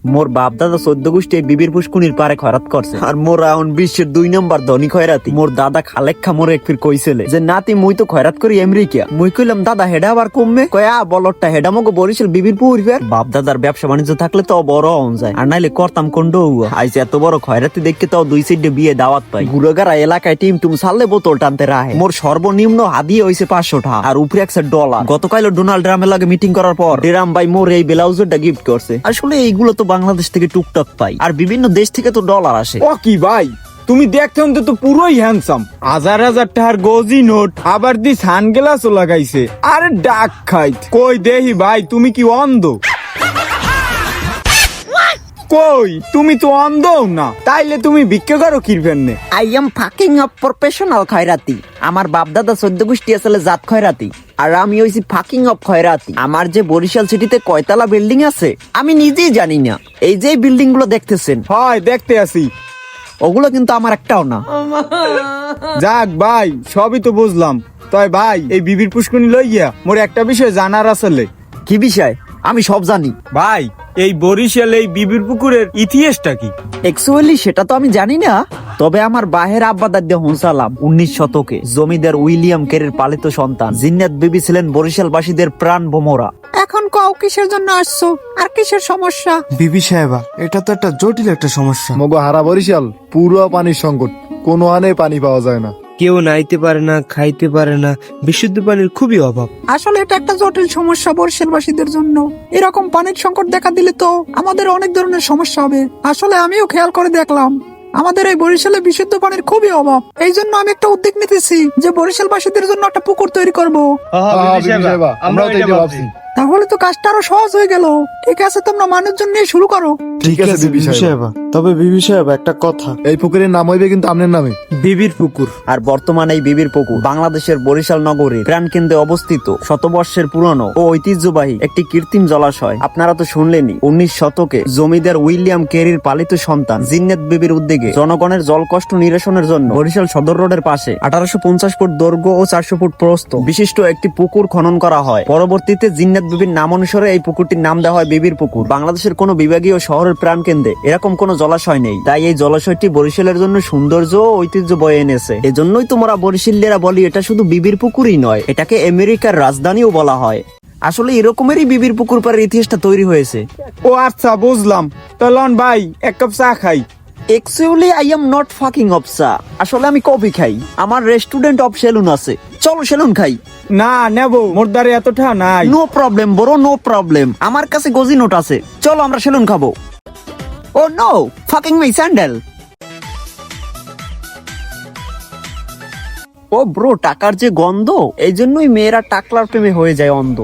মোর বাপ দাদা 14 গোষ্ঠী এই বিবির পুষ্কুনির পারে খয়রাত করছে, আর মোর এখন বিশ্বের 2 নম্বর ধনী খয়রাতি। মোর দাদা খালেক মোরে এক ফির কইছিলে যে নাতি মুই তো খয়রাত করি আমেরিকা। মুই কইলাম দাদা হেডা আবার কমবে, কয় বলটটা হেডা মগো বরিশাল বিবির পুর ফের। বাপ দাদার ব্যবসা বাণিজ্য থাকলে তো বড় হন যায়, আর নাইলে করতাম কোন্ড। আইছে এত বড় খয়রাতি দেখে তো 2 সাইডে বিয়ে দাওয়াত পাই। গুড়াগাড়া এলাকায় টিম টুম সাললে বোতল টানতে রাহে। মোর সর্বনিম্ন হাদিয়ে হইছে 500 টাকা, আর উপরে $100। গতকাল ডোনাল্ড ট্রাম্পের লাগে মিটিং করার পর ডেরাম ভাই মোর এই ব্লাউজটা গিফট করছে। আসলে এইগুলো তো বাংলাদেশ থেকে টুকটাক পাই, আর বিভিন্ন দেশ থেকে তো ডলার আসে। ও কি ভাই, তুমি দেখতে তো পুরোই হ্যান্ডসাম। হাজার হাজার টাকার গজি নোট, আবার দি সানগ্লাসও লাগাইছে, আরে ডাক খাই। কই দেহি ভাই, তুমি কি অন্ধ? কই তুমি তো অন্ধ না, তাইলে তুমি ভিক্ষা করো কিরফেননে? I am fucking up professional খয়রাতি। আমার বাপ দাদা 14 গোষ্ঠী আসলে জাত খয়রাতি, আর আমি হইছি ফাকিং অফ খয়রাতি। আমার যে বরিশাল সিটিতে কয়তলা বিল্ডিং আছে আমি নিজেই জানি না। এই যে বিল্ডিং গুলো দেখতেছেন, হয় দেখতে আসি, ওগুলো কিন্তু আমার একটাও না। যাক ভাই, সবই তো বুঝলাম। তাই ভাই, এই বিবির পুষ্কুনি লইয়া মোর একটা বিষয় জানার আসলে। কি বিষয়? আমি সব জানি ভাই, এই বরিশাল এই বিবির পুকুরের ইতিহাসটা কি? অ্যাকচুয়ালি সেটা তো আমি জানি না, তবে আমার বাহের আব্বা দাদি হুনসালাম 19 শতকে জমিদার উইলিয়াম কেরের পালিত সন্তান জিন্নাত বিবি ছিলেন বরিশালবাসীদের প্রাণ ভোমরা। এখন কও কিসের জন্য আসছো, আর কিসের সমস্যা? বিবি সাহেবা, এটা তো একটা জটিল একটা সমস্যা। মগো হারা বরিশাল পুরো পানির সংকট, কোনো আনে পানি পাওয়া যায় না। কেউ নাইতে পারে না, খাইতে পারে না, বিশুদ্ধ পানির খুবই অভাব। আসলে এটা একটা জটিল সমস্যা বরিশালবাসীদের জন্য। এরকম পানির সংকট দেখা দিলে তো আমাদের অনেক ধরনের সমস্যা হবে। আসলে আমিও খেয়াল করে দেখলাম আমাদের এই বরিশালে বিশুদ্ধ পানির খুবই অভাব। এই জন্য আমি একটা উদ্যোগ নিতেছি যে বরিশালবাসীদের জন্য একটা পুকুর তৈরি করব। আমরাও তো এটা ভাবছি। তাহলে তো কাজটা আরো সহজ হয়ে গেল। ঠিক আছে, তোমরা মানুষজন নিয়ে শুরু করো। ঠিক আছে বিবি সাহেবা। তবে বিবি সাহেবা, একটা কথা, এই পুকুরের নাম হইবে কিন্তু আপনার নামে, বিবির পুকুর। আর বর্তমানে এই বিবির পুকুর বাংলাদেশের বরিশাল নগরীর প্রাণকেন্দ্রে অবস্থিত শতবর্ষের পুরনো ও ঐতিহ্যবাহী একটি কৃত্রিম জলাশয়। আপনারা তো শুনলেনই, 19 শতকে জমিদার উইলিয়াম কেরির পালিত সন্তান জিন্নাত বিবির উদ্যোগে জনগণের জল কষ্ট নিরসনের জন্য বরিশাল সদর রোডের পাশে 1850 ফুট দৈর্ঘ্য ও 400 ফুট প্রস্থ বিশিষ্ট একটি পুকুর খনন করা হয়। পরবর্তীতে জিন্নাত বিবির নাম অনুসারে এই পুকুরটির নাম দেওয়া হয় বিবির পুকুর। বাংলাদেশের কোনো বিভাগীয় শহরের প্রাণকেন্দ্রে এরকম কোনো জলাশয় নেই, তাই এই জলাশয়টি বরিশালের জন্য সৌন্দর্য ও ঐতিহ্য বয়ে এনেছে। এজন্যই তোমরা বরিশালীরা বলি এটা শুধু বিবির পুকুরই নয়, এটাকে আমেরিকার রাজধানীও বলা হয়। আসলে এরকমেরই বিবির পুকুর পাড়ের ইতিহাসটা তৈরি হয়েছে। ও আচ্ছা, বুঝলাম। তো লন ভাই, এক কাপ চা খাই। Actually, I am not fucking of চা। আসলে আমি কফি খাই। আমার রেস্টুরেন্ট অফ সেলুন আছে, চলো সেলুন খাই। না নেব, মোর দ্বারে এতটা নাই। নো প্রবলেম বড়, নো প্রবলেম। আমার কাছে গজি নোট আছে, চলো আমরা সেলুন খাবো। ও নো, ফাকিং মাই স্যান্ডেল। ও ব্রো, টাকার যে গন্ধ, এই জন্যই মেয়েরা টাকলার প্রেমে হয়ে যায় অন্ধ।